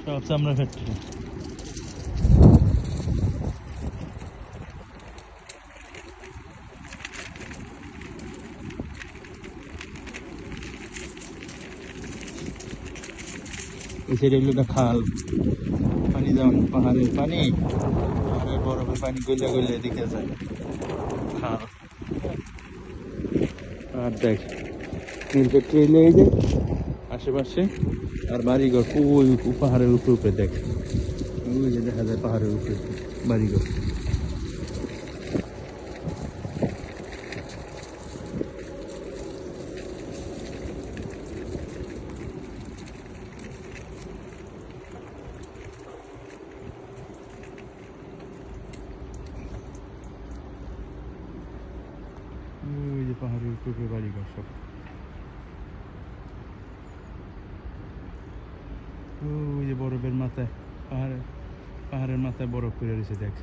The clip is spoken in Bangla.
সব চামড়া ফ্যাক্টরি। এই সাইডে হলো একটা খাল, পানি যেমন পাহাড়ের পানি, পাহাড়ের বরফের পানি গলে গলে এদিকে যায় খাল। আর দেখ নীল ফ্যাক্টরি লেগে যায় আশেপাশে, আর বাড়িঘর ওই পাহাড়ের উপরে উপরে দেখ, ওই যে দেখা যায় পাহাড়ের উপরে বাড়িঘর। ওই যে পাহাড়ের উপরে বাড়িঘর সব, ওই যে বরফের মাথায় পাহাড়ের মাথায় বরফ পড়ে রয়েছে দেখ।